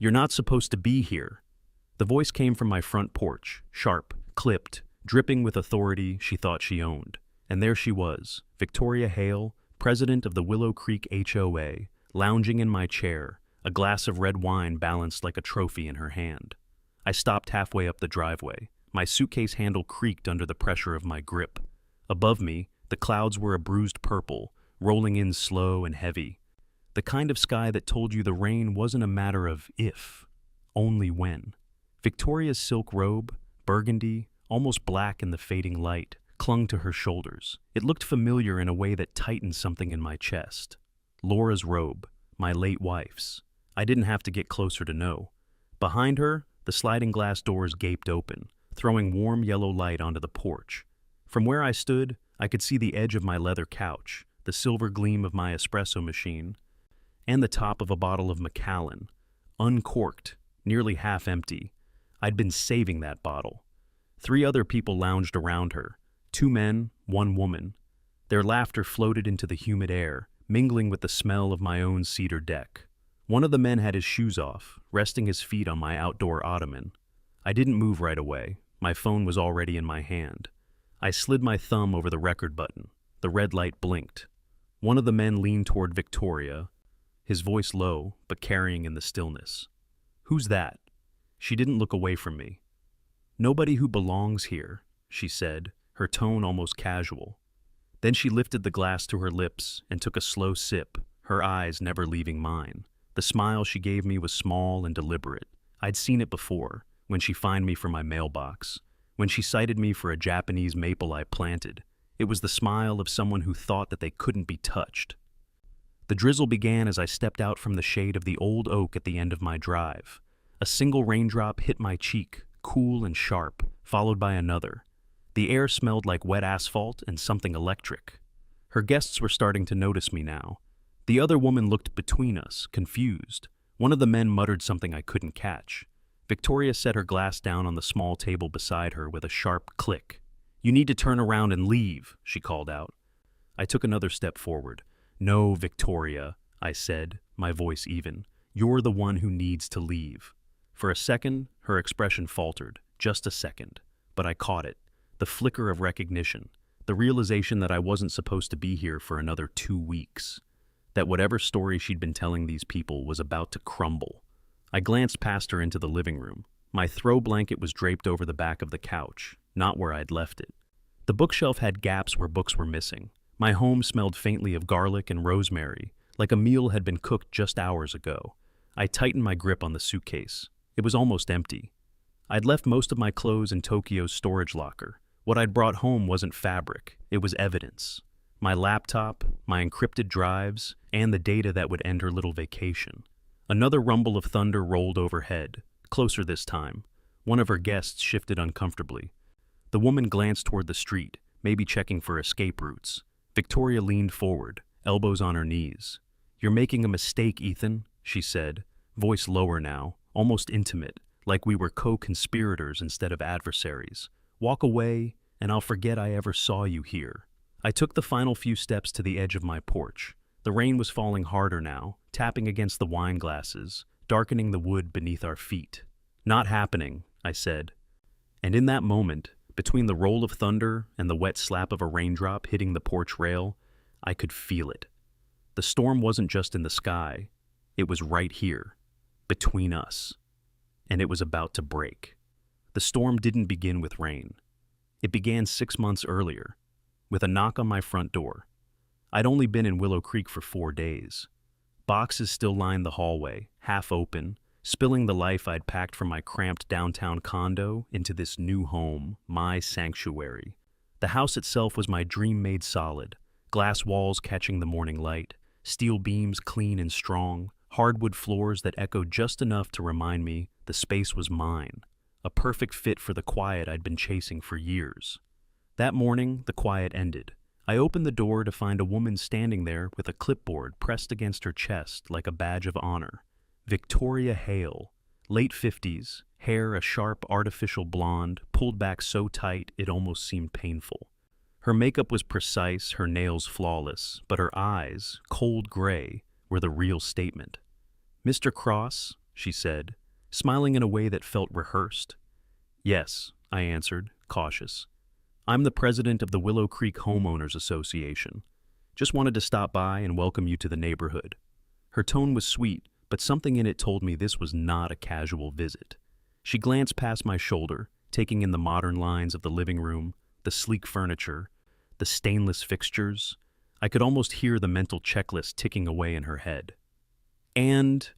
"You're not supposed to be here." The voice came from my front porch, sharp, clipped, dripping with authority she thought she owned. And there she was, Victoria Hale, president of the Willow Creek HOA, lounging in my chair, a glass of red wine balanced like a trophy in her hand. I stopped halfway up the driveway. My suitcase handle creaked under the pressure of my grip. Above me, the clouds were a bruised purple, rolling in slow and heavy. The kind of sky that told you the rain wasn't a matter of if, only when. Victoria's silk robe, burgundy, almost black in the fading light, clung to her shoulders. It looked familiar in a way that tightened something in my chest. Laura's robe, my late wife's. I didn't have to get closer to know. Behind her, the sliding glass doors gaped open, throwing warm yellow light onto the porch. From where I stood, I could see the edge of my leather couch, the silver gleam of my espresso machine, and the top of a bottle of Macallan, uncorked, nearly half empty. I'd been saving that bottle. 3 other people lounged around her, 2 men, 1 woman. Their laughter floated into the humid air, mingling with the smell of my own cedar deck. One of the men had his shoes off, resting his feet on my outdoor ottoman. I didn't move right away. My phone was already in my hand. I slid my thumb over the record button. The red light blinked. One of the men leaned toward Victoria, his voice low, but carrying in the stillness. "Who's that?" She didn't look away from me. "Nobody who belongs here," she said, her tone almost casual. Then she lifted the glass to her lips and took a slow sip, her eyes never leaving mine. The smile she gave me was small and deliberate. I'd seen it before, when she fined me for my mailbox, when she cited me for a Japanese maple I planted. It was the smile of someone who thought that they couldn't be touched. The drizzle began as I stepped out from the shade of the old oak at the end of my drive. A single raindrop hit my cheek, cool and sharp, followed by another. The air smelled like wet asphalt and something electric. Her guests were starting to notice me now. The other woman looked between us, confused. One of the men muttered something I couldn't catch. Victoria set her glass down on the small table beside her with a sharp click. "You need to turn around and leave," she called out. I took another step forward. "No, Victoria," I said, my voice even. "You're the one who needs to leave." For a second, her expression faltered. Just a second. But I caught it. The flicker of recognition. The realization that I wasn't supposed to be here for another 2 weeks. That whatever story she'd been telling these people was about to crumble. I glanced past her into the living room. My throw blanket was draped over the back of the couch, not where I'd left it. The bookshelf had gaps where books were missing. My home smelled faintly of garlic and rosemary, like a meal had been cooked just hours ago. I tightened my grip on the suitcase. It was almost empty. I'd left most of my clothes in Tokyo's storage locker. What I'd brought home wasn't fabric, it was evidence. My laptop, my encrypted drives, and the data that would end her little vacation. Another rumble of thunder rolled overhead, closer this time. One of her guests shifted uncomfortably. The woman glanced toward the street, maybe checking for escape routes. Victoria leaned forward, elbows on her knees. "You're making a mistake, Ethan," she said, voice lower now, almost intimate, like we were co-conspirators instead of adversaries. "Walk away, and I'll forget I ever saw you here." I took the final few steps to the edge of my porch. The rain was falling harder now, tapping against the wine glasses, darkening the wood beneath our feet. "Not happening," I said. And in that moment, between the roll of thunder and the wet slap of a raindrop hitting the porch rail, I could feel it. The storm wasn't just in the sky, it was right here, between us. And it was about to break. The storm didn't begin with rain. It began 6 months earlier, with a knock on my front door. I'd only been in Willow Creek for 4 days. Boxes still lined the hallway, half open, spilling the life I'd packed from my cramped downtown condo into this new home, my sanctuary. The house itself was my dream made solid, glass walls catching the morning light, steel beams clean and strong, hardwood floors that echoed just enough to remind me the space was mine, a perfect fit for the quiet I'd been chasing for years. That morning, the quiet ended. I opened the door to find a woman standing there with a clipboard pressed against her chest like a badge of honor. Victoria Hale, late 50s, hair a sharp artificial blonde, pulled back so tight it almost seemed painful. Her makeup was precise, her nails flawless, but her eyes, cold gray, were the real statement. "Mr. Cross," she said, smiling in a way that felt rehearsed. Yes, I answered, cautious. I'm the president of the Willow Creek Homeowners Association. Just wanted to stop by and welcome you to the neighborhood. Her tone was sweet, but something in it told me this was not a casual visit. She glanced past my shoulder, taking in the modern lines of the living room, the sleek furniture, the stainless fixtures. I could almost hear the mental checklist ticking away in her head. And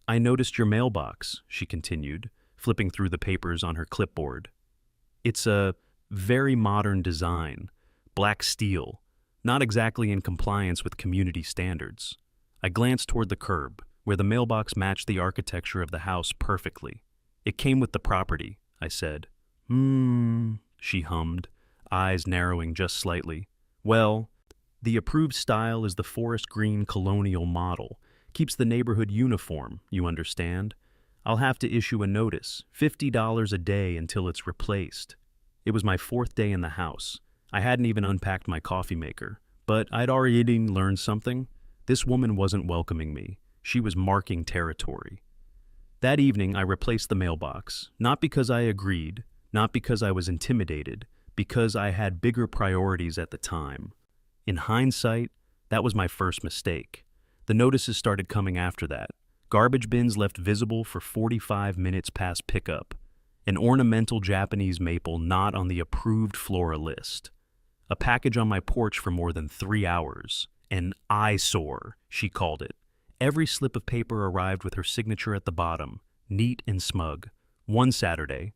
I noticed your mailbox, she continued, flipping through the papers on her clipboard. It's a very modern design, black steel, not exactly in compliance with community standards. I glanced toward the curb, where the mailbox matched the architecture of the house perfectly. It came with the property, I said. She hummed, eyes narrowing just slightly. Well, the approved style is the forest green colonial model. Keeps the neighborhood uniform, you understand? I'll have to issue a notice, $50 a day until it's replaced. It was my 4th day in the house. I hadn't even unpacked my coffee maker, but I'd already learned something. This woman wasn't welcoming me. She was marking territory. That evening, I replaced the mailbox, not because I agreed, not because I was intimidated, because I had bigger priorities at the time. In hindsight, that was my first mistake. The notices started coming after that. Garbage bins left visible for 45 minutes past pickup. An ornamental Japanese maple not on the approved flora list. A package on my porch for more than 3 hours. An eyesore, she called it. Every slip of paper arrived with her signature at the bottom, neat and smug. One Saturday,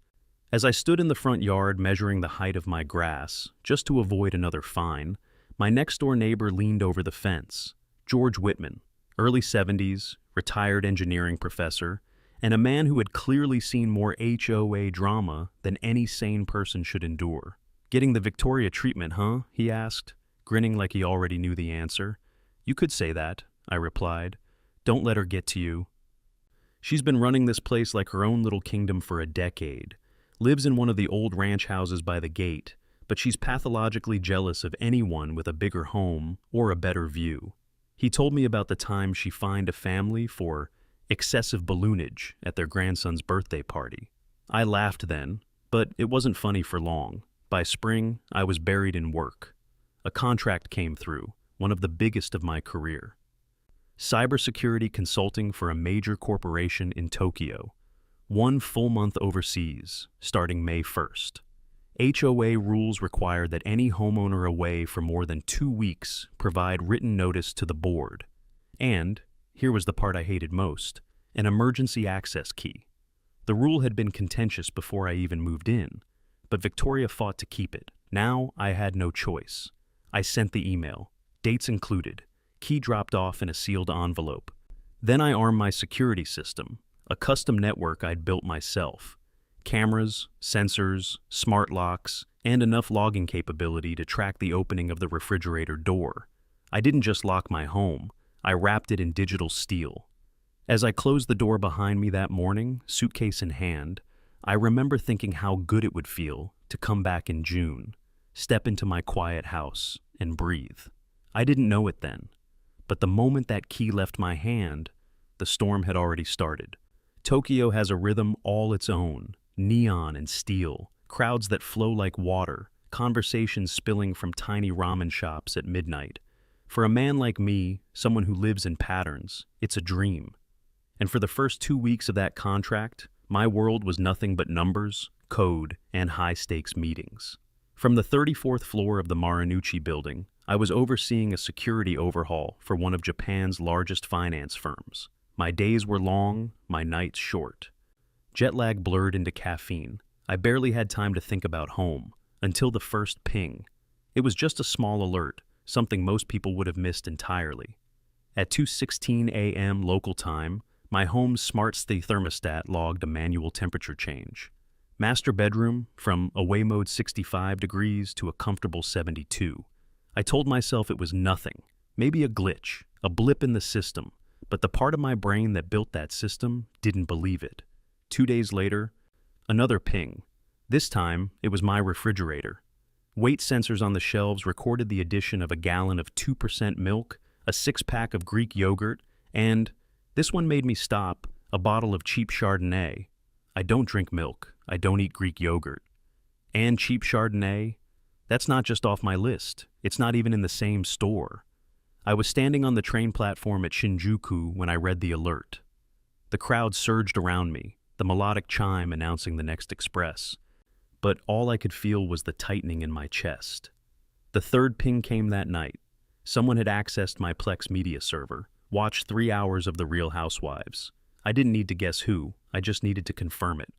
as I stood in the front yard measuring the height of my grass, just to avoid another fine, my next-door neighbor leaned over the fence. George Whitman, early 70s, retired engineering professor, and a man who had clearly seen more HOA drama than any sane person should endure. Getting the Victoria treatment, huh? He asked, grinning like he already knew the answer. You could say that, I replied. Don't let her get to you. She's been running this place like her own little kingdom for a decade. Lives in one of the old ranch houses by the gate, but she's pathologically jealous of anyone with a bigger home or a better view. He told me about the time she fined a family for excessive balloonage at their grandson's birthday party. I laughed then, but it wasn't funny for long. By spring, I was buried in work. A contract came through, one of the biggest of my career. Cybersecurity consulting for a major corporation in Tokyo. 1 full month overseas, starting May 1st. HOA rules required that any homeowner away for more than 2 weeks provide written notice to the board. And, here was the part I hated most, an emergency access key. The rule had been contentious before I even moved in, but Victoria fought to keep it. Now I had no choice. I sent the email, dates included, key dropped off in a sealed envelope. Then I armed my security system, a custom network I'd built myself. Cameras, sensors, smart locks, and enough logging capability to track the opening of the refrigerator door. I didn't just lock my home, I wrapped it in digital steel. As I closed the door behind me that morning, suitcase in hand, I remember thinking how good it would feel to come back in June, step into my quiet house, and breathe. I didn't know it then, but the moment that key left my hand, the storm had already started. Tokyo has a rhythm all its own, neon and steel, crowds that flow like water, conversations spilling from tiny ramen shops at midnight. For a man like me, someone who lives in patterns, it's a dream. And for the first 2 weeks of that contract, my world was nothing but numbers, code, and high-stakes meetings. From the 34th floor of the Marunouchi building, I was overseeing a security overhaul for one of Japan's largest finance firms. My days were long, my nights short. Jet lag blurred into caffeine. I barely had time to think about home, until the first ping. It was just a small alert, something most people would have missed entirely. At 2:16 a.m. local time, my home's smart thermostat logged a manual temperature change. Master bedroom, from away mode 65 degrees to a comfortable 72. I told myself it was nothing, maybe a glitch, a blip in the system, but the part of my brain that built that system didn't believe it. 2 days later, another ping. This time, it was my refrigerator. Weight sensors on the shelves recorded the addition of a gallon of 2% milk, a 6-pack of Greek yogurt, and, this one made me stop, a bottle of cheap Chardonnay. I don't drink milk. I don't eat Greek yogurt. And cheap Chardonnay? That's not just off my list. It's not even in the same store. I was standing on the train platform at Shinjuku when I read the alert. The crowd surged around me, the melodic chime announcing the next express. But all I could feel was the tightening in my chest. The third ping came that night. Someone had accessed my Plex media server, watched 3 hours of The Real Housewives. I didn't need to guess who, I just needed to confirm it.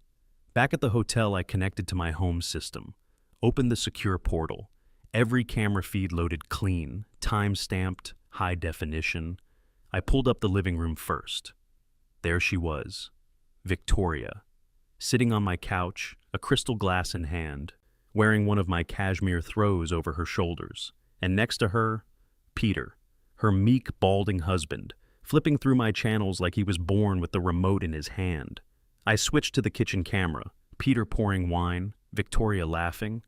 Back at the hotel, I connected to my home system, opened the secure portal. Every camera feed loaded clean, time-stamped, high definition. I pulled up the living room first. There she was, Victoria, sitting on my couch, a crystal glass in hand, wearing one of my cashmere throws over her shoulders, and next to her, Peter, her meek, balding husband, flipping through my channels like he was born with the remote in his hand. I switched to the kitchen camera, Peter pouring wine, Victoria laughing.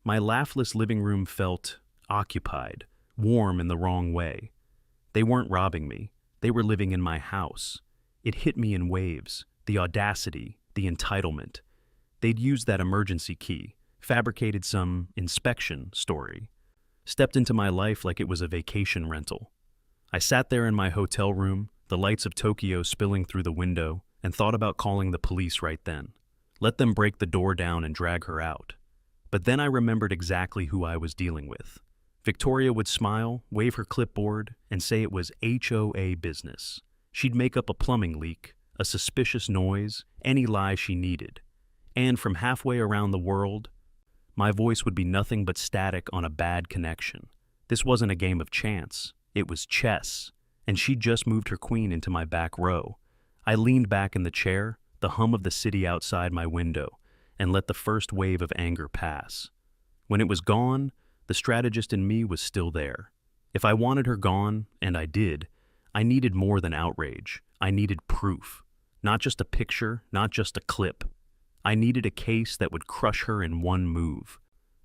My laughless living room felt occupied, warm in the wrong way. They weren't robbing me. They were living in my house. It hit me in waves, the audacity, the entitlement. They'd used that emergency key, fabricated some inspection story, stepped into my life like it was a vacation rental. I sat there in my hotel room, the lights of Tokyo spilling through the window, and thought about calling the police right then. Let them break the door down and drag her out. But then I remembered exactly who I was dealing with. Victoria would smile, wave her clipboard, and say it was HOA business. She'd make up a plumbing leak, a suspicious noise, any lie she needed. And from halfway around the world, my voice would be nothing but static on a bad connection. This wasn't a game of chance. It was chess, and she'd just moved her queen into my back row. I leaned back in the chair, the hum of the city outside my window, and let the first wave of anger pass. When it was gone, the strategist in me was still there. If I wanted her gone, and I did, I needed more than outrage. I needed proof. Not just a picture, not just a clip. I needed a case that would crush her in one move.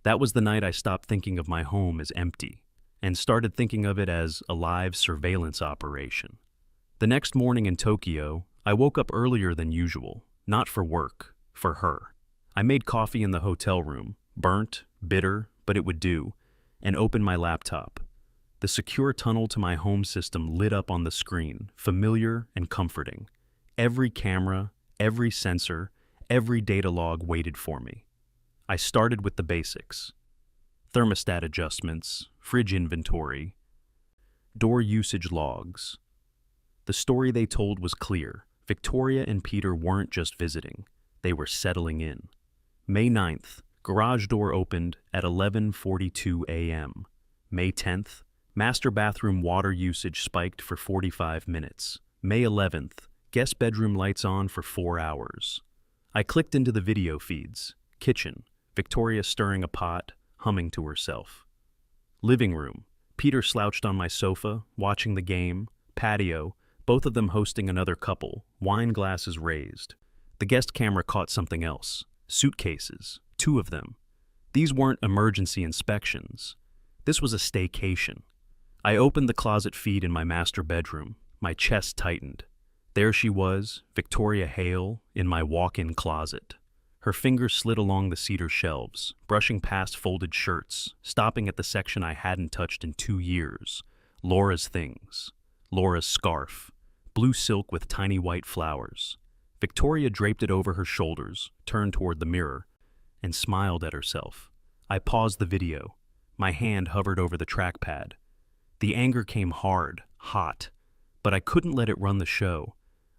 That was the night I stopped thinking of my home as empty, and started thinking of it as a live surveillance operation. The next morning in Tokyo, I woke up earlier than usual, not for work, for her. I made coffee in the hotel room, burnt, bitter, but it would do, and opened my laptop. The secure tunnel to my home system lit up on the screen, familiar and comforting. Every camera, every sensor, every data log waited for me. I started with the basics. Thermostat adjustments, fridge inventory, door usage logs. The story they told was clear. Victoria and Peter weren't just visiting, they were settling in. May 9th, garage door opened at 11:42 a.m. May 10th, master bathroom water usage spiked for 45 minutes. May 11th, guest bedroom lights on for 4 hours. I clicked into the video feeds. Kitchen, Victoria stirring a pot, humming to herself. Living room, Peter slouched on my sofa, watching the game. Patio, both of them hosting another couple, wine glasses raised. The guest camera caught something else. Suitcases, 2 of them. These weren't emergency inspections. This was a staycation. I opened the closet feed in my master bedroom. My chest tightened. There she was, Victoria Hale, in my walk-in closet. Her fingers slid along the cedar shelves, brushing past folded shirts, stopping at the section I hadn't touched in 2 years. Laura's things. Laura's scarf. Blue silk with tiny white flowers. Victoria draped it over her shoulders, turned toward the mirror, and smiled at herself. I paused the video. My hand hovered over the trackpad. The anger came hard, hot, but I couldn't let it run the show.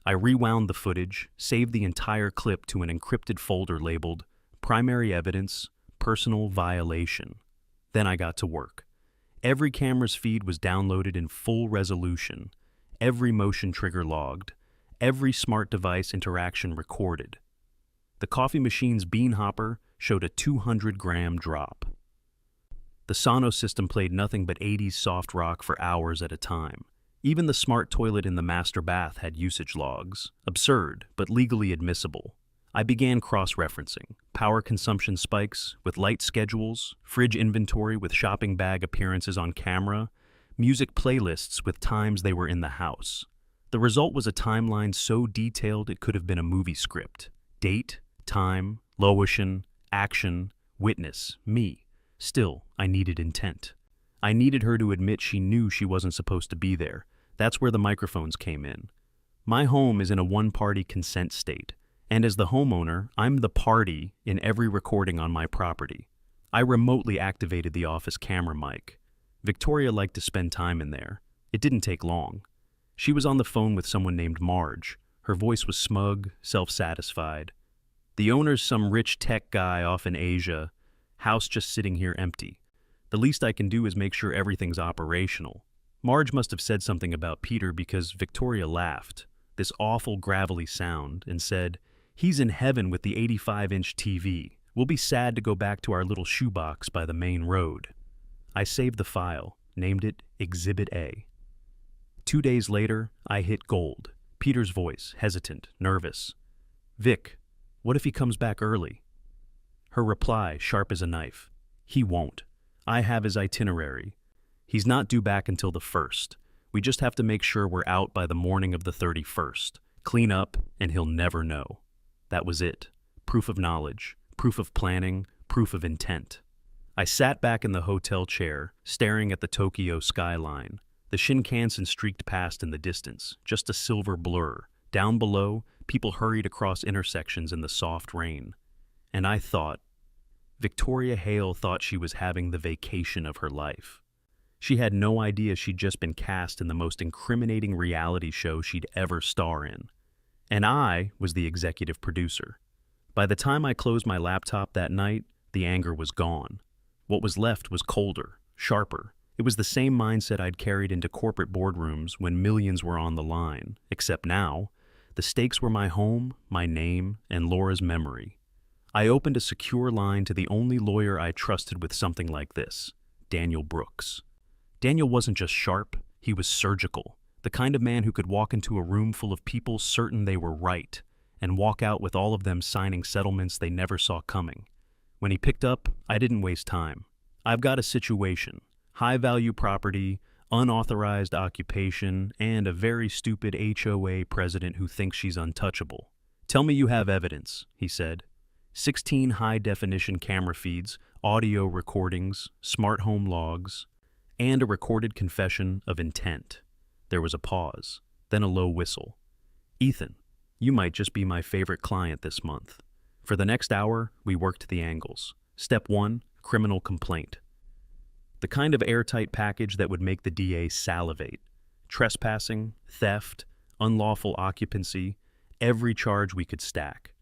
I rewound the footage, saved the entire clip to an encrypted folder labeled Primary Evidence, Personal Violation. Then I got to work. Every camera's feed was downloaded in full resolution, every motion trigger logged, every smart device interaction recorded. The coffee machine's bean hopper showed a 200-gram drop. The Sonos system played nothing but 80s soft rock for hours at a time. Even the smart toilet in the master bath had usage logs. Absurd, but legally admissible. I began cross-referencing. Power consumption spikes with light schedules, fridge inventory with shopping bag appearances on camera, music playlists with times they were in the house. The result was a timeline so detailed it could have been a movie script. Date, time, location, action, witness, me. Still, I needed intent. I needed her to admit she knew she wasn't supposed to be there. That's where the microphones came in. My home is in a one-party consent state, and as the homeowner, I'm the party in every recording on my property. I remotely activated the office camera mic. Victoria liked to spend time in there. It didn't take long. She was on the phone with someone named Marge. Her voice was smug, self-satisfied. The owner's some rich tech guy off in Asia. House just sitting here empty. The least I can do is make sure everything's operational. Marge must have said something about Peter because Victoria laughed, this awful gravelly sound, and said, "He's in heaven with the 85-inch TV. We'll be sad to go back to our little shoebox by the main road." I saved the file, named it Exhibit A. 2 days later, I hit gold. Peter's voice, hesitant, nervous. "Vic, what if he comes back early?" Her reply, sharp as a knife. "He won't. I have his itinerary. He's not due back until the 1st. We just have to make sure we're out by the morning of the 31st. Clean up, and he'll never know." That was it. Proof of knowledge, proof of planning, proof of intent. I sat back in the hotel chair, staring at the Tokyo skyline. The Shinkansen streaked past in the distance, just a silver blur. Down below, people hurried across intersections in the soft rain. And I thought, Victoria Hale thought she was having the vacation of her life. She had no idea she'd just been cast in the most incriminating reality show she'd ever star in. And I was the executive producer. By the time I closed my laptop that night, the anger was gone. What was left was colder, sharper. It was the same mindset I'd carried into corporate boardrooms when millions were on the line, except now, the stakes were my home, my name, and Laura's memory. I opened a secure line to the only lawyer I trusted with something like this, Daniel Brooks. Daniel wasn't just sharp, he was surgical, the kind of man who could walk into a room full of people certain they were right, and walk out with all of them signing settlements they never saw coming. When he picked up, I didn't waste time. "I've got a situation. High-value property, unauthorized occupation, and a very stupid HOA president who thinks she's untouchable. Tell me you have evidence," he said. 16 high-definition camera feeds, audio recordings, smart home logs, and a recorded confession of intent. There was a pause, then a low whistle. "Ethan, you might just be my favorite client this month." For the next hour, we worked the angles. Step 1, criminal complaint. The kind of airtight package that would make the DA salivate. Trespassing, theft, unlawful occupancy, every charge we could stack.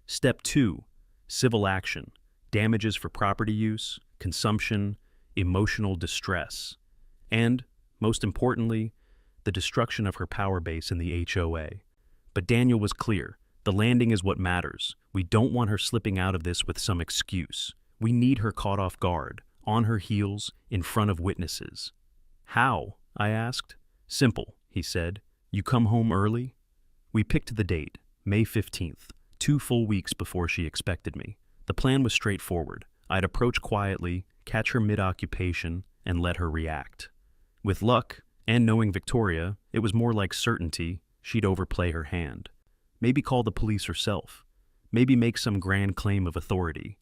Step 2, civil action, damages for property use, consumption, emotional distress, and, most importantly, the destruction of her power base in the HOA. But Daniel was clear. The landing is what matters. We don't want her slipping out of this with some excuse. We need her caught off guard, on her heels, in front of witnesses. "How?" I asked. "Simple," he said. "You come home early?" We picked the date, May 15th, 2 full weeks before she expected me. The plan was straightforward. I'd approach quietly, catch her mid-occupation, and let her react. With luck, and knowing Victoria, it was more like certainty she'd overplay her hand. Maybe call the police herself. Maybe make some grand claim of authority.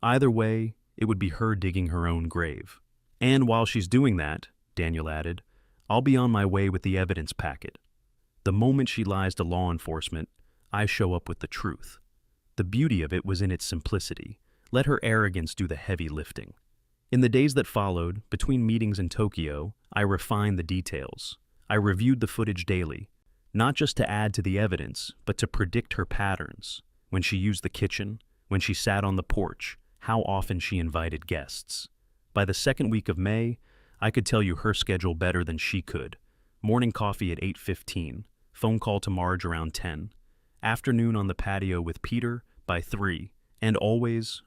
Either way, it would be her digging her own grave. "And while she's doing that," Daniel added, "I'll be on my way with the evidence packet. The moment she lies to law enforcement, I show up with the truth." The beauty of it was in its simplicity. Let her arrogance do the heavy lifting. In the days that followed, between meetings in Tokyo, I refined the details. I reviewed the footage daily, not just to add to the evidence, but to predict her patterns. When she used the kitchen, when she sat on the porch, how often she invited guests. By the second week of May, I could tell you her schedule better than she could. Morning coffee at 8:15, phone call to Marge around 10, afternoon on the patio with Peter by 3, and always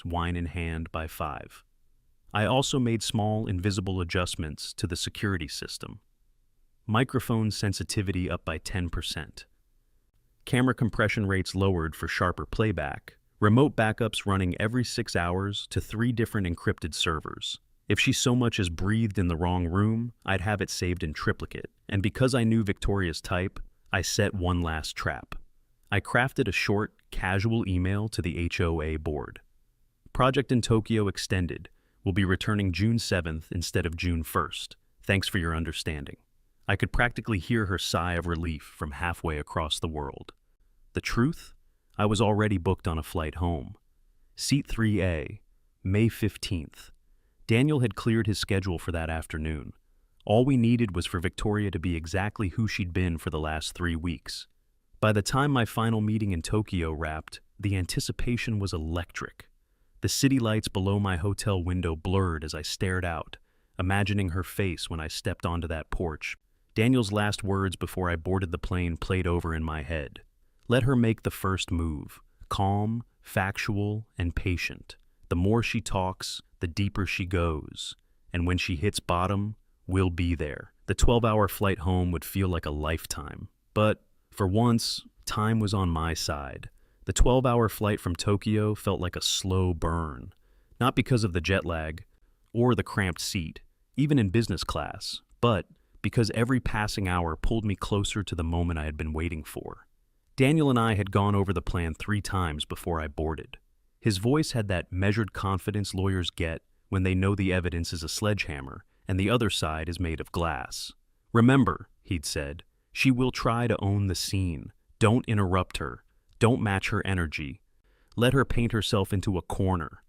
wine in hand by 5. I also made small, invisible adjustments to the security system. Microphone sensitivity up by 10%. Camera compression rates lowered for sharper playback. Remote backups running every 6 hours to 3 different encrypted servers. If she so much as breathed in the wrong room, I'd have it saved in triplicate. And because I knew Victoria's type, I set one last trap. I crafted a short, casual email to the HOA board. Project in Tokyo extended. Will be returning June 7th instead of June 1st. Thanks for your understanding. I could practically hear her sigh of relief from halfway across the world. The truth? I was already booked on a flight home. Seat 3A, May 15th. Daniel had cleared his schedule for that afternoon. All we needed was for Victoria to be exactly who she'd been for the last 3 weeks. By the time my final meeting in Tokyo wrapped, the anticipation was electric. The city lights below my hotel window blurred as I stared out, imagining her face when I stepped onto that porch. Daniel's last words before I boarded the plane played over in my head. Let her make the first move, calm, factual, and patient. The more she talks, the deeper she goes. And when she hits bottom, we'll be there. The 12-hour flight home would feel like a lifetime. But, for once, time was on my side. The 12-hour flight from Tokyo felt like a slow burn. Not because of the jet lag, or the cramped seat, even in business class, but because every passing hour pulled me closer to the moment I had been waiting for. Daniel and I had gone over the plan 3 times before I boarded. His voice had that measured confidence lawyers get when they know the evidence is a sledgehammer and the other side is made of glass. Remember, he'd said, she will try to own the scene. Don't interrupt her. Don't match her energy. Let her paint herself into a corner.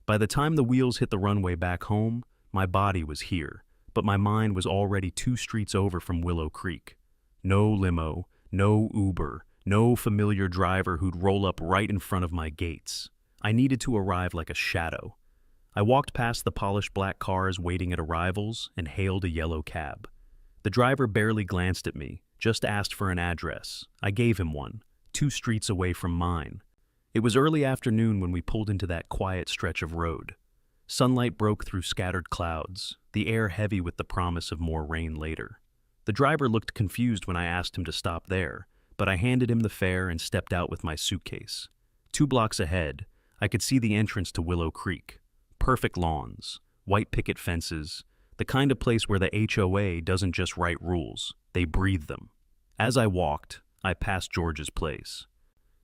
By the time the wheels hit the runway back home, my body was here, but my mind was already 2 streets over from Willow Creek. No limo, no Uber, no familiar driver who'd roll up right in front of my gates. I needed to arrive like a shadow. I walked past the polished black cars waiting at arrivals and hailed a yellow cab. The driver barely glanced at me, just asked for an address. I gave him one, 2 streets away from mine. It was early afternoon when we pulled into that quiet stretch of road. Sunlight broke through scattered clouds, the air heavy with the promise of more rain later. The driver looked confused when I asked him to stop there, but I handed him the fare and stepped out with my suitcase. 2 blocks ahead, I could see the entrance to Willow Creek. Perfect lawns, white picket fences, the kind of place where the HOA doesn't just write rules, they breathe them. As I walked, I passed George's place.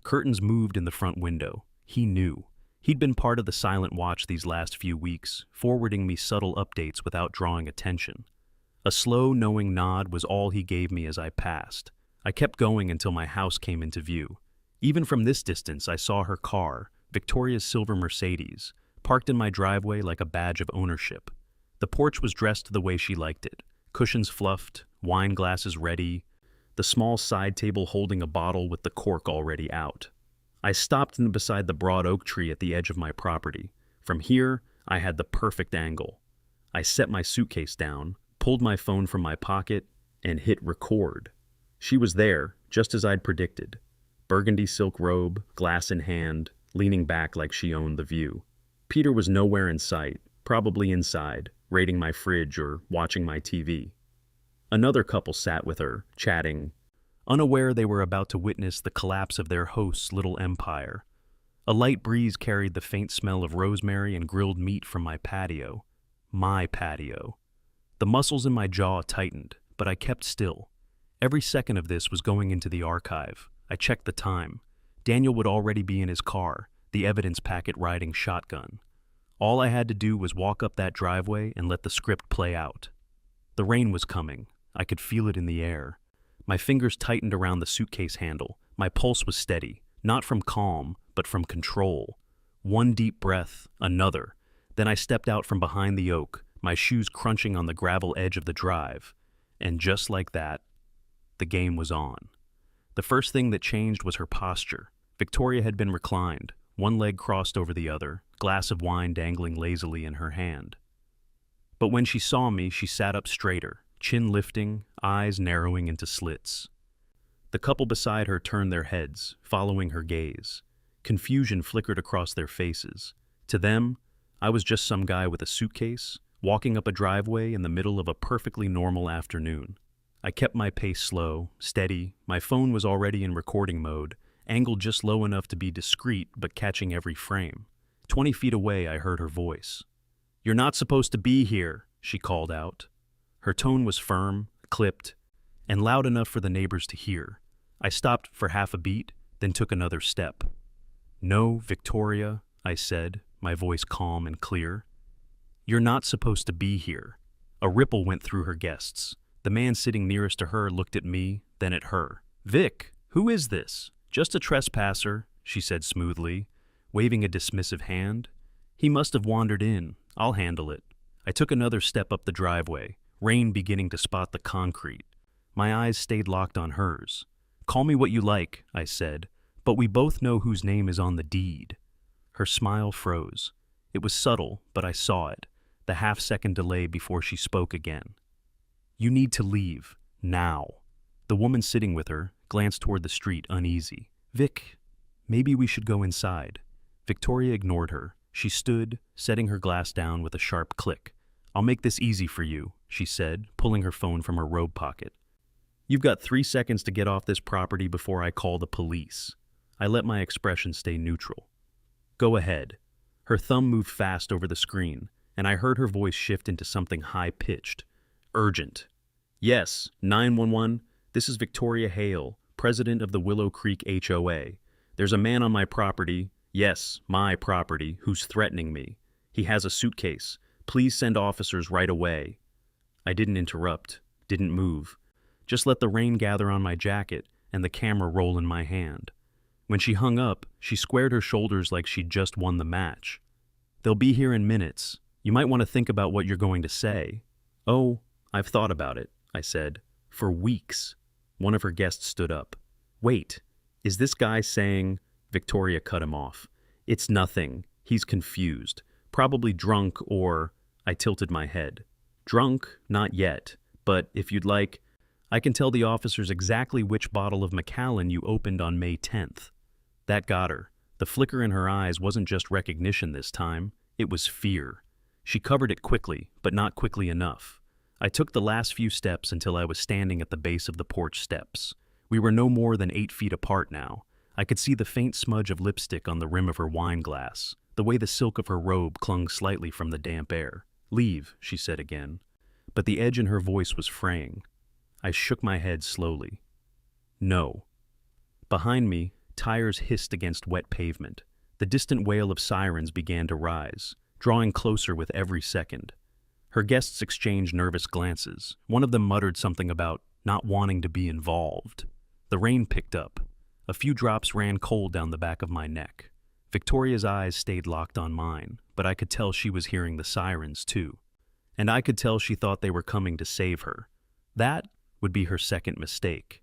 Curtains moved in the front window. He knew. He'd been part of the silent watch these last few weeks, forwarding me subtle updates without drawing attention. A slow, knowing nod was all he gave me as I passed. I kept going until my house came into view. Even from this distance, I saw her car, Victoria's silver Mercedes, parked in my driveway like a badge of ownership. The porch was dressed the way she liked it. Cushions fluffed, wine glasses ready, the small side table holding a bottle with the cork already out. I stopped beside the broad oak tree at the edge of my property. From here, I had the perfect angle. I set my suitcase down, pulled my phone from my pocket, and hit record. She was there, just as I'd predicted. Burgundy silk robe, glass in hand, leaning back like she owned the view. Peter was nowhere in sight, probably inside, raiding my fridge or watching my TV. Another couple sat with her, chatting, unaware they were about to witness the collapse of their host's little empire. A light breeze carried the faint smell of rosemary and grilled meat from my patio. My patio. The muscles in my jaw tightened, but I kept still. Every second of this was going into the archive. I checked the time. Daniel would already be in his car, the evidence packet riding shotgun. All I had to do was walk up that driveway and let the script play out. The rain was coming. I could feel it in the air. My fingers tightened around the suitcase handle. My pulse was steady, not from calm, but from control. One deep breath, another. Then I stepped out from behind the oak, my shoes crunching on the gravel edge of the drive. And just like that, the game was on. The first thing that changed was her posture. Victoria had been reclined, one leg crossed over the other, glass of wine dangling lazily in her hand. But when she saw me, she sat up straighter, chin lifting, eyes narrowing into slits. The couple beside her turned their heads, following her gaze. Confusion flickered across their faces. To them, I was just some guy with a suitcase, walking up a driveway in the middle of a perfectly normal afternoon. I kept my pace slow, steady. My phone was already in recording mode, angled just low enough to be discreet but catching every frame. 20 feet away, I heard her voice. "You're not supposed to be here," she called out. Her tone was firm, clipped, and loud enough for the neighbors to hear. I stopped for half a beat, then took another step. "No, Victoria," I said, my voice calm and clear. "You're not supposed to be here." A ripple went through her guests. The man sitting nearest to her looked at me, then at her. "Vic, who is this?" "Just a trespasser," she said smoothly, waving a dismissive hand. "He must have wandered in. I'll handle it." I took another step up the driveway, rain beginning to spot the concrete. My eyes stayed locked on hers. "Call me what you like," I said, "but we both know whose name is on the deed." Her smile froze. It was subtle, but I saw it, the half-second delay before she spoke again. "You need to leave, now." The woman sitting with her glanced toward the street, uneasy. "Vic, maybe we should go inside." Victoria ignored her. She stood, setting her glass down with a sharp click. "I'll make this easy for you," she said, pulling her phone from her robe pocket. "You've got 3 seconds to get off this property before I call the police." I let my expression stay neutral. "Go ahead." Her thumb moved fast over the screen, and I heard her voice shift into something high-pitched. "Urgent." "Yes, 911. This is Victoria Hale, president of the Willow Creek HOA. There's a man on my property, yes, my property, who's threatening me. He has a suitcase. Please send officers right away." I didn't interrupt, didn't move. Just let the rain gather on my jacket and the camera roll in my hand. When she hung up, she squared her shoulders like she'd just won the match. "They'll be here in minutes. You might want to think about what you're going to say." "Oh, I've thought about it," I said. "For weeks." One of her guests stood up. "Wait, is this guy saying—" Victoria cut him off. "It's nothing. He's confused. Probably drunk or—" I tilted my head. "Drunk? Not yet. But if you'd like, I can tell the officers exactly which bottle of Macallan you opened on May 10th. That got her. The flicker in her eyes wasn't just recognition this time. It was fear. She covered it quickly, but not quickly enough. I took the last few steps until I was standing at the base of the porch steps. We were no more than 8 feet apart now. I could see the faint smudge of lipstick on the rim of her wine glass, the way the silk of her robe clung slightly from the damp air. "Leave," she said again. But the edge in her voice was fraying. I shook my head slowly. "No." Behind me, tires hissed against wet pavement. The distant wail of sirens began to rise, drawing closer with every second. Her guests exchanged nervous glances. One of them muttered something about not wanting to be involved. The rain picked up. A few drops ran cold down the back of my neck. Victoria's eyes stayed locked on mine, but I could tell she was hearing the sirens too. And I could tell she thought they were coming to save her. That would be her second mistake.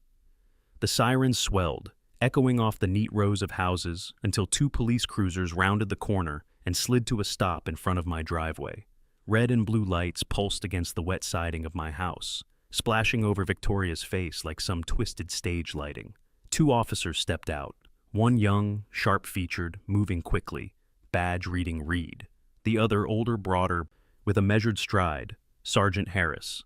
The sirens swelled, echoing off the neat rows of houses until 2 police cruisers rounded the corner and slid to a stop in front of my driveway. Red and blue lights pulsed against the wet siding of my house, splashing over Victoria's face like some twisted stage lighting. 2 officers stepped out, one young, sharp-featured, moving quickly, badge reading Reed. The other older, broader, with a measured stride, Sergeant Harris.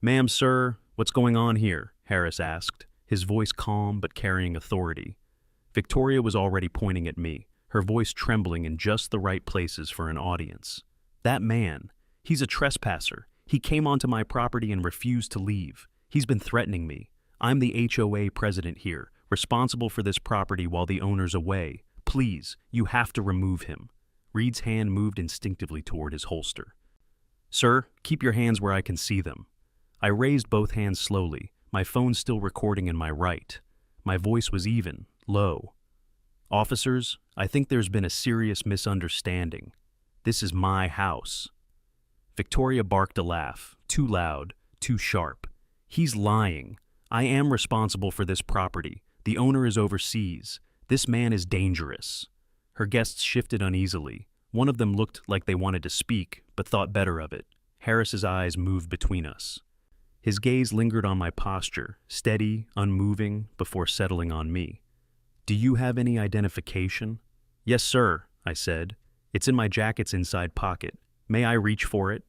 "Ma'am, sir, what's going on here?" Harris asked, his voice calm but carrying authority. Victoria was already pointing at me, her voice trembling in just the right places for an audience. "That man, he's a trespasser. He came onto my property and refused to leave. He's been threatening me. I'm the HOA president here, responsible for this property while the owner's away. Please, you have to remove him." Reed's hand moved instinctively toward his holster. "Sir, keep your hands where I can see them." I raised both hands slowly, my phone still recording in my right. My voice was even, low. "Officers, I think there's been a serious misunderstanding. This is my house." Victoria barked a laugh, too loud, too sharp. "He's lying. I am responsible for this property. The owner is overseas. This man is dangerous." Her guests shifted uneasily. One of them looked like they wanted to speak, but thought better of it. Harris's eyes moved between us. His gaze lingered on my posture, steady, unmoving, before settling on me. "Do you have any identification?" "Yes, sir," I said. "It's in my jacket's inside pocket. May I reach for it?"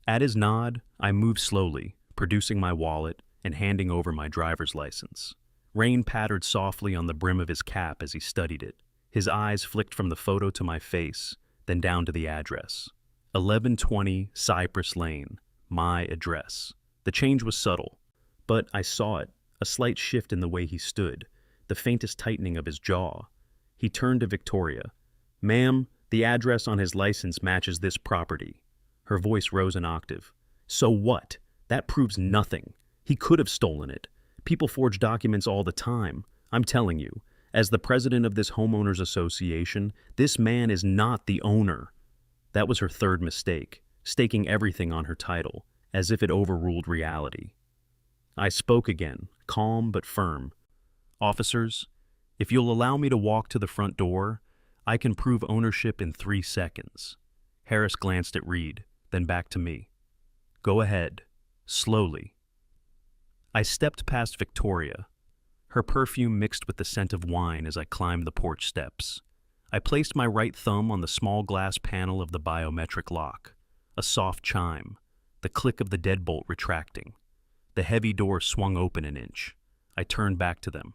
At his nod, I moved slowly, producing my wallet and handing over my driver's license. Rain pattered softly on the brim of his cap as he studied it. His eyes flicked from the photo to my face, then down to the address. 1120 Cypress Lane, my address. The change was subtle, but I saw it, a slight shift in the way he stood, the faintest tightening of his jaw. He turned to Victoria. "Ma'am, the address on his license matches this property." Her voice rose an octave. "So what? That proves nothing. He could have stolen it. People forge documents all the time. I'm telling you, as the president of this homeowners association, this man is not the owner." That was her third mistake, staking everything on her title, as if it overruled reality. I spoke again, calm but firm. "Officers, if you'll allow me to walk to the front door, I can prove ownership in 3 seconds." Harris glanced at Reed, then back to me. "Go ahead, slowly." I stepped past Victoria. Her perfume mixed with the scent of wine as I climbed the porch steps. I placed my right thumb on the small glass panel of the biometric lock. A soft chime, the click of the deadbolt retracting. The heavy door swung open an inch. I turned back to them.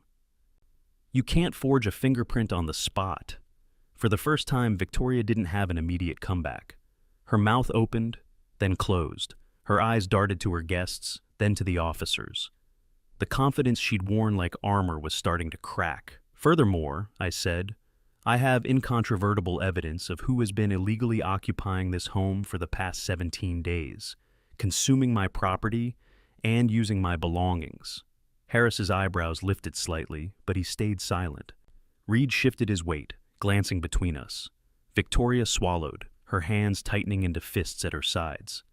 "You can't forge a fingerprint on the spot." For the first time, Victoria didn't have an immediate comeback. Her mouth opened, then closed. Her eyes darted to her guests, then to the officers. The confidence she'd worn like armor was starting to crack. "Furthermore," I said, "I have incontrovertible evidence of who has been illegally occupying this home for the past 17 days, consuming my property and using my belongings." Harris's eyebrows lifted slightly, but he stayed silent. Reed shifted his weight, glancing between us. Victoria swallowed, her hands tightening into fists at her sides.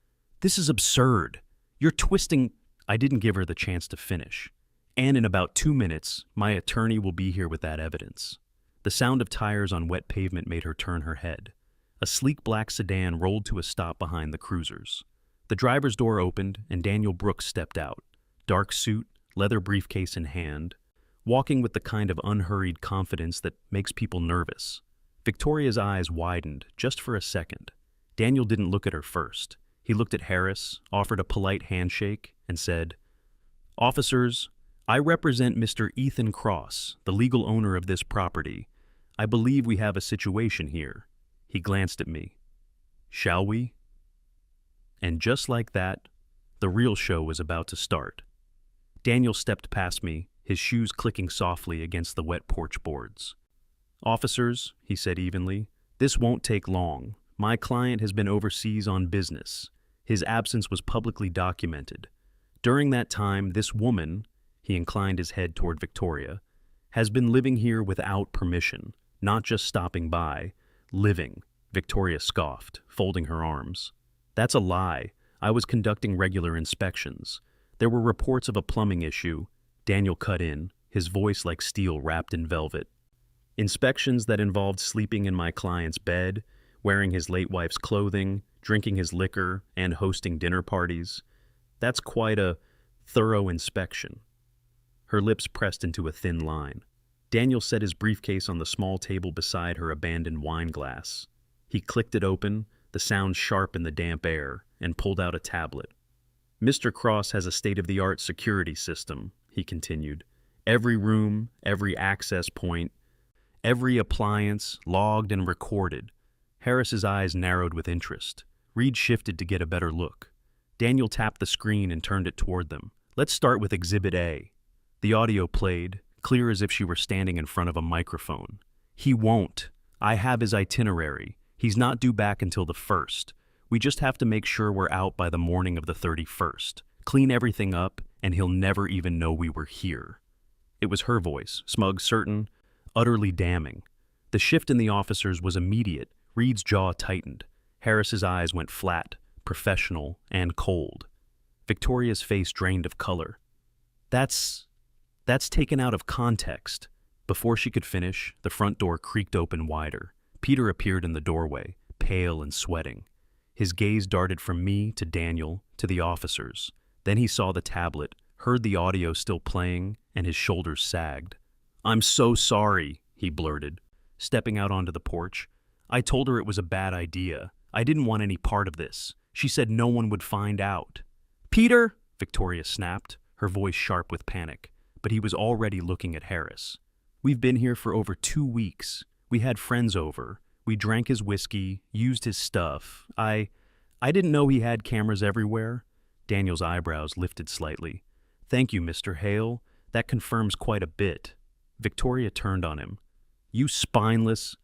"This is absurd. You're twisting—" I didn't give her the chance to finish. "And in about 2 minutes, my attorney will be here with that evidence." The sound of tires on wet pavement made her turn her head. A sleek black sedan rolled to a stop behind the cruisers. The driver's door opened, and Daniel Brooks stepped out, dark suit, leather briefcase in hand, walking with the kind of unhurried confidence that makes people nervous. Victoria's eyes widened, just for a second. Daniel didn't look at her first. He looked at Harris, offered a polite handshake, and said, "Officers, I represent Mr. Ethan Cross, the legal owner of this property. I believe we have a situation here." He glanced at me. "Shall we?" And just like that, the real show was about to start. Daniel stepped past me, his shoes clicking softly against the wet porch boards. "Officers," he said evenly, "this won't take long. My client has been overseas on business. His absence was publicly documented. During that time, this woman," he inclined his head toward Victoria, "has been living here without permission, not just stopping by, living." Victoria scoffed, folding her arms. "That's a lie. I was conducting regular inspections. There were reports of a plumbing issue." Daniel cut in, his voice like steel wrapped in velvet. "Inspections that involved sleeping in my client's bed, wearing his late wife's clothing, drinking his liquor, and hosting dinner parties. That's quite a thorough inspection." Her lips pressed into a thin line. Daniel set his briefcase on the small table beside her abandoned wine glass. He clicked it open, the sound sharp in the damp air, and pulled out a tablet. "Mr. Cross has a state-of-the-art security system," he continued. "Every room, every access point, every appliance logged and recorded." Harris's eyes narrowed with interest. Reed shifted to get a better look. Daniel tapped the screen and turned it toward them. "Let's start with Exhibit A." The audio played, clear as if she were standing in front of a microphone. "He won't. I have his itinerary. He's not due back until the 1st. We just have to make sure we're out by the morning of the 31st. Clean everything up, and he'll never even know we were here." It was her voice, smug, certain, utterly damning. The shift in the officers was immediate. Reed's jaw tightened. Harris's eyes went flat, professional, and cold. Victoria's face drained of color. That's taken out of context." Before she could finish, the front door creaked open wider. Peter appeared in the doorway, pale and sweating. His gaze darted from me to Daniel to the officers. Then he saw the tablet, heard the audio still playing, and his shoulders sagged. "I'm so sorry," he blurted, stepping out onto the porch. "I told her it was a bad idea. I didn't want any part of this. She said no one would find out." "Peter!" Victoria snapped, her voice sharp with panic, but he was already looking at Harris. "We've been here for over 2 weeks. We had friends over. We drank his whiskey, used his stuff. I didn't know he had cameras everywhere. Daniel's eyebrows lifted slightly. Thank you, Mr. Hale. That confirms quite a bit. Victoria turned on him. You spineless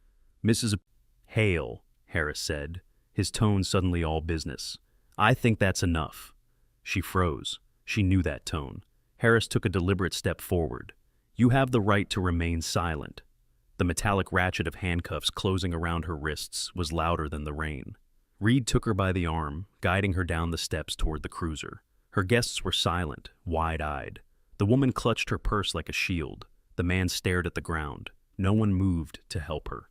Mrs. Hale, Harris said, his tone suddenly all business. I think that's enough. She froze. She knew that tone. Harris took a deliberate step forward. You have the right to remain silent. The metallic ratchet of handcuffs closing around her wrists was louder than the rain. Reed took her by the arm, guiding her down the steps toward the cruiser. Her guests were silent, wide-eyed. The woman clutched her purse like a shield. The man stared at the ground. No one moved to help her.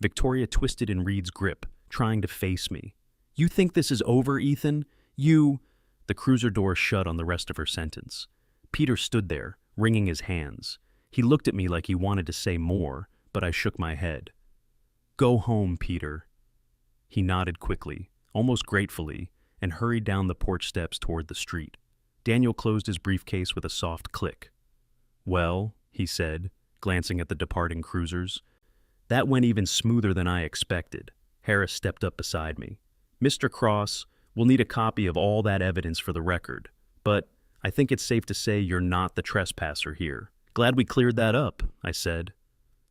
Victoria twisted in Reed's grip, trying to face me. You think this is over, Ethan? You... The cruiser door shut on the rest of her sentence. Peter stood there, wringing his hands. He looked at me like he wanted to say more, but I shook my head. Go home, Peter. He nodded quickly, almost gratefully, and hurried down the porch steps toward the street. Daniel closed his briefcase with a soft click. Well, he said, glancing at the departing cruisers. That went even smoother than I expected. Harris stepped up beside me. Mr. Cross, we'll need a copy of all that evidence for the record, but I think it's safe to say you're not the trespasser here. Glad we cleared that up, I said.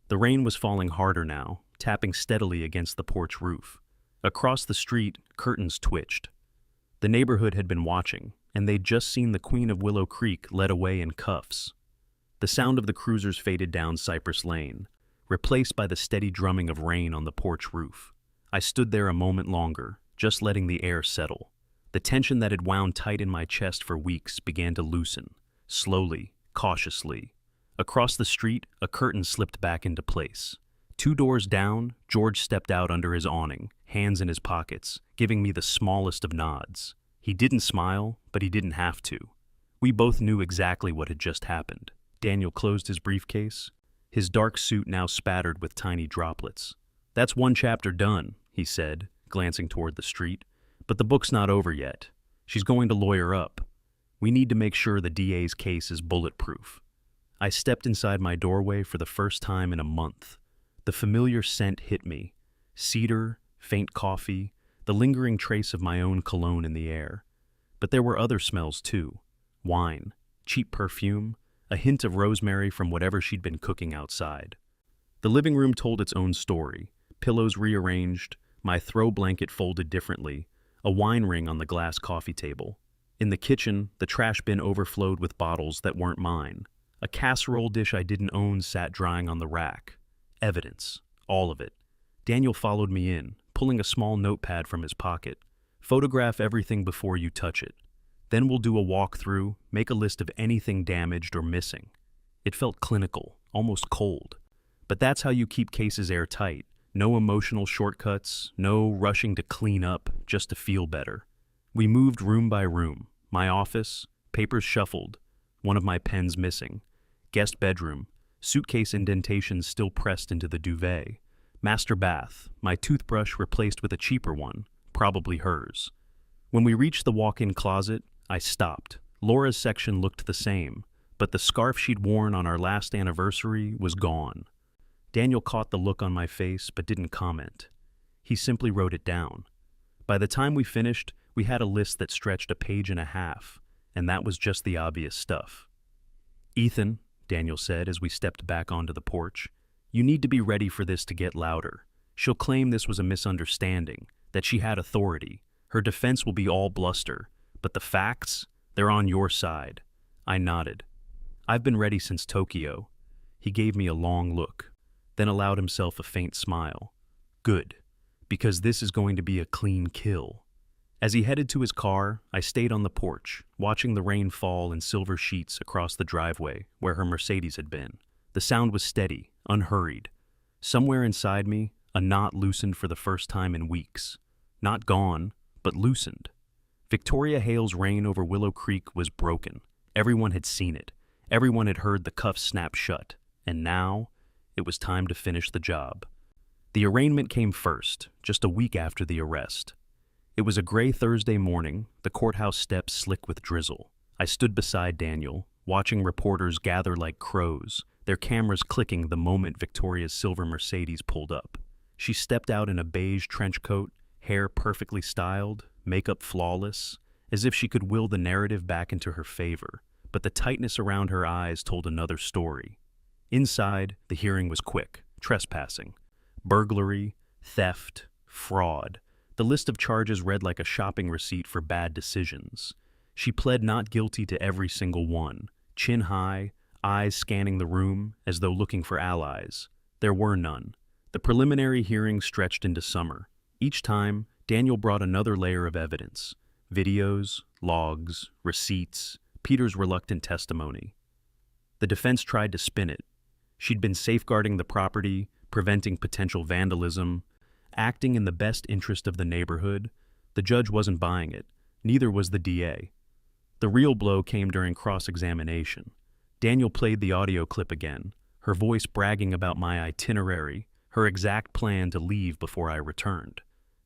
The rain was falling harder now, tapping steadily against the porch roof. Across the street, curtains twitched. The neighborhood had been watching, and they'd just seen the Queen of Willow Creek led away in cuffs. The sound of the cruisers faded down Cypress Lane, replaced by the steady drumming of rain on the porch roof. I stood there a moment longer, just letting the air settle. The tension that had wound tight in my chest for weeks began to loosen, slowly, cautiously. Across the street, a curtain slipped back into place. 2 doors down, George stepped out under his awning, hands in his pockets, giving me the smallest of nods. He didn't smile, but he didn't have to. We both knew exactly what had just happened. Daniel closed his briefcase, his dark suit now spattered with tiny droplets. That's one chapter done, he said, glancing toward the street. But the book's not over yet. She's going to lawyer up. We need to make sure the DA's case is bulletproof. I stepped inside my doorway for the first time in a month. The familiar scent hit me. Cedar, faint coffee, the lingering trace of my own cologne in the air. But there were other smells too. Wine, cheap perfume, a hint of rosemary from whatever she'd been cooking outside. The living room told its own story. Pillows rearranged, my throw blanket folded differently, a wine ring on the glass coffee table. In the kitchen, the trash bin overflowed with bottles that weren't mine. A casserole dish I didn't own sat drying on the rack. Evidence. All of it. Daniel followed me in, pulling a small notepad from his pocket. Photograph everything before you touch it. Then we'll do a walkthrough, make a list of anything damaged or missing. It felt clinical, almost cold. But that's how you keep cases airtight. No emotional shortcuts, no rushing to clean up just to feel better. We moved room by room. My office, papers shuffled, one of my pens missing. Guest bedroom, suitcase indentations still pressed into the duvet. Master bath, my toothbrush replaced with a cheaper one, probably hers. When we reached the walk-in closet, I stopped. Laura's section looked the same, but the scarf she'd worn on our last anniversary was gone. Daniel caught the look on my face but didn't comment. He simply wrote it down. By the time we finished, we had a list that stretched a page and a half, and that was just the obvious stuff. Ethan, Daniel said as we stepped back onto the porch, you need to be ready for this to get louder. She'll claim this was a misunderstanding, that she had authority. Her defense will be all bluster, but the facts, they're on your side. I nodded. I've been ready since Tokyo. He gave me a long look, then allowed himself a faint smile. Good, because this is going to be a clean kill. As he headed to his car, I stayed on the porch, watching the rain fall in silver sheets across the driveway where her Mercedes had been. The sound was steady, unhurried. Somewhere inside me, a knot loosened for the first time in weeks. Not gone, but loosened. Victoria Hale's reign over Willow Creek was broken. Everyone had seen it. Everyone had heard the cuffs snap shut. And now, it was time to finish the job. The arraignment came first, just a week after the arrest. It was a gray Thursday morning, the courthouse steps slick with drizzle. I stood beside Daniel, watching reporters gather like crows, their cameras clicking the moment Victoria's silver Mercedes pulled up. She stepped out in a beige trench coat, hair perfectly styled, makeup flawless, as if she could will the narrative back into her favor, but the tightness around her eyes told another story. Inside, the hearing was quick: trespassing, burglary, theft, fraud. The list of charges read like a shopping receipt for bad decisions. She pled not guilty to every single one, chin high, eyes scanning the room as though looking for allies. There were none. The preliminary hearing stretched into summer. Each time, Daniel brought another layer of evidence: videos, logs, receipts, Peter's reluctant testimony. The defense tried to spin it. She'd been safeguarding the property, preventing potential vandalism, acting in the best interest of the neighborhood. The judge wasn't buying it. Neither was the DA. The real blow came during cross-examination. Daniel played the audio clip again, her voice bragging about my itinerary, her exact plan to leave before I returned.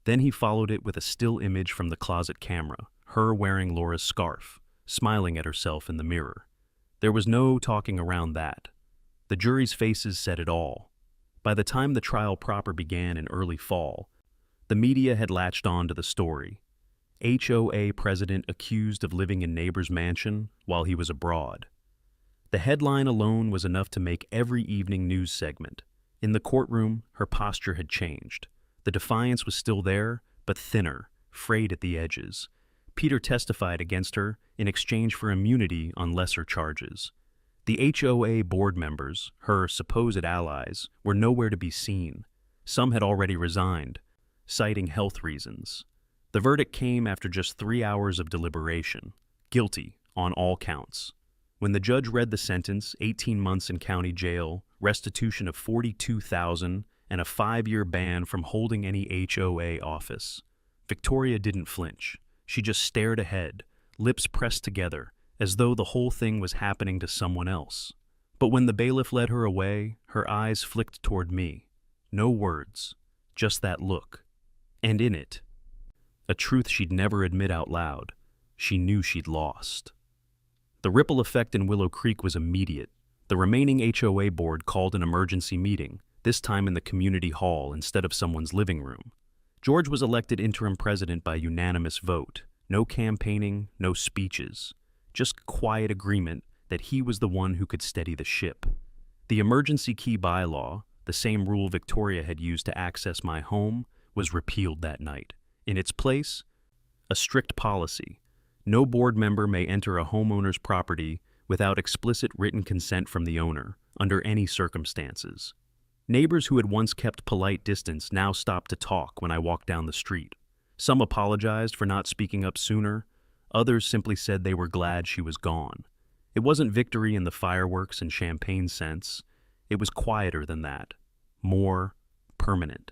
Then he followed it with a still image from the closet camera, her wearing Laura's scarf, smiling at herself in the mirror. There was no talking around that. The jury's faces said it all. By the time the trial proper began in early fall, the media had latched on to the story. HOA president accused of living in neighbor's mansion while he was abroad. The headline alone was enough to make every evening news segment. In the courtroom, her posture had changed. The defiance was still there, but thinner, frayed at the edges. Peter testified against her in exchange for immunity on lesser charges. The HOA board members, her supposed allies, were nowhere to be seen. Some had already resigned, citing health reasons. The verdict came after just 3 hours of deliberation: guilty on all counts. When the judge read the sentence, 18 months in county jail, restitution of $42,000, and a 5-year ban from holding any HOA office, Victoria didn't flinch. She just stared ahead, lips pressed together, as though the whole thing was happening to someone else. But when the bailiff led her away, her eyes flicked toward me. No words, just that look. And in it, a truth she'd never admit out loud. She knew she'd lost. The ripple effect in Willow Creek was immediate. The remaining HOA board called an emergency meeting, this time in the community hall instead of someone's living room. George was elected interim president by unanimous vote. No campaigning, no speeches. Just quiet agreement that he was the one who could steady the ship. The emergency key bylaw, the same rule Victoria had used to access my home, was repealed that night. In its place, a strict policy: no board member may enter a homeowner's property without explicit written consent from the owner, under any circumstances. Neighbors who had once kept polite distance now stopped to talk when I walked down the street. Some apologized for not speaking up sooner. Others simply said they were glad she was gone. It wasn't victory in the fireworks and champagne sense. It was quieter than that, more permanent.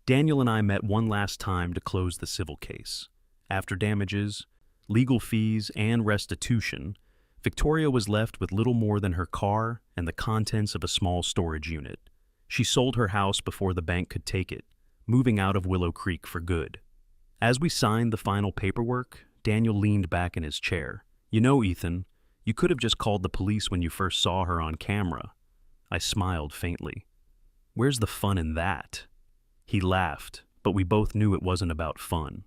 Daniel and I met one last time to close the civil case. After damages, legal fees, and restitution, Victoria was left with little more than her car and the contents of a small storage unit. She sold her house before the bank could take it, moving out of Willow Creek for good. As we signed the final paperwork, Daniel leaned back in his chair. "You know, Ethan, you could have just called the police when you first saw her on camera." I smiled faintly. "Where's the fun in that?" He laughed, but we both knew it wasn't about fun.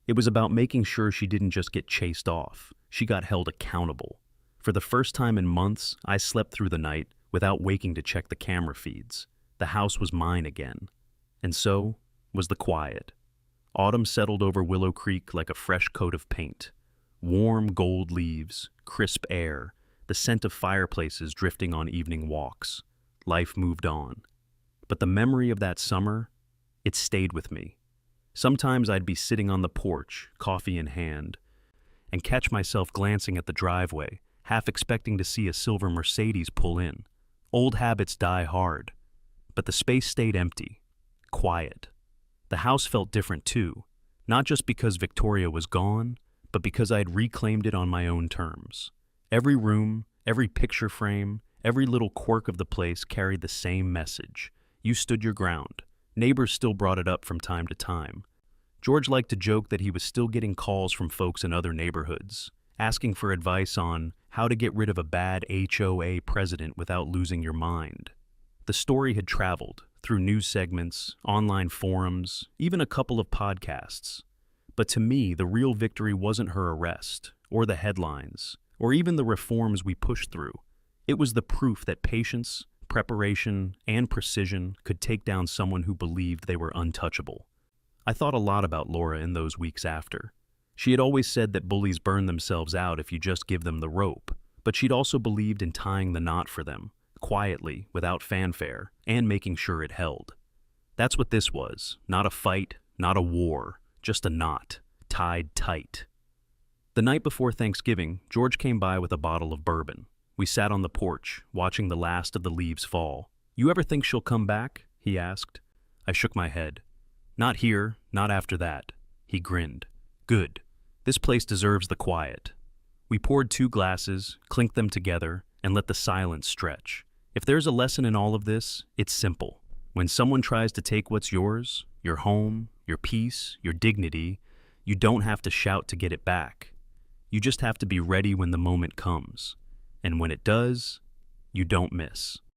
It was about making sure she didn't just get chased off. She got held accountable. For the first time in months, I slept through the night without waking to check the camera feeds. The house was mine again. And so was the quiet. Autumn settled over Willow Creek like a fresh coat of paint. Warm gold leaves, crisp air, the scent of fireplaces drifting on evening walks. Life moved on. But the memory of that summer, it stayed with me. Sometimes I'd be sitting on the porch, coffee in hand, and catch myself glancing at the driveway, half expecting to see a silver Mercedes pull in. Old habits die hard. But the space stayed empty, quiet. The house felt different too, not just because Victoria was gone, but because I had reclaimed it on my own terms. Every room, every picture frame, every little quirk of the place carried the same message. You stood your ground. Neighbors still brought it up from time to time. George liked to joke that he was still getting calls from folks in other neighborhoods, asking for advice on how to get rid of a bad HOA president without losing your mind. The story had traveled through news segments, online forums, even a couple of podcasts. But to me, the real victory wasn't her arrest, or the headlines, or even the reforms we pushed through. It was the proof that patience, preparation, and precision could take down someone who believed they were untouchable. I thought a lot about Laura in those weeks after. She had always said that bullies burn themselves out if you just give them the rope, but she'd also believed in tying the knot for them, quietly, without fanfare, and making sure it held. That's what this was, not a fight, not a war, just a knot, tied tight. The night before Thanksgiving, George came by with a bottle of bourbon. We sat on the porch, watching the last of the leaves fall. "You ever think she'll come back?" he asked. I shook my head. "Not here, not after that." He grinned. "Good. This place deserves the quiet." We poured 2 glasses, clinked them together, and let the silence stretch. If there's a lesson in all of this, it's simple. When someone tries to take what's yours, your home, your peace, your dignity, you don't have to shout to get it back. You just have to be ready when the moment comes. And when it does, you don't miss.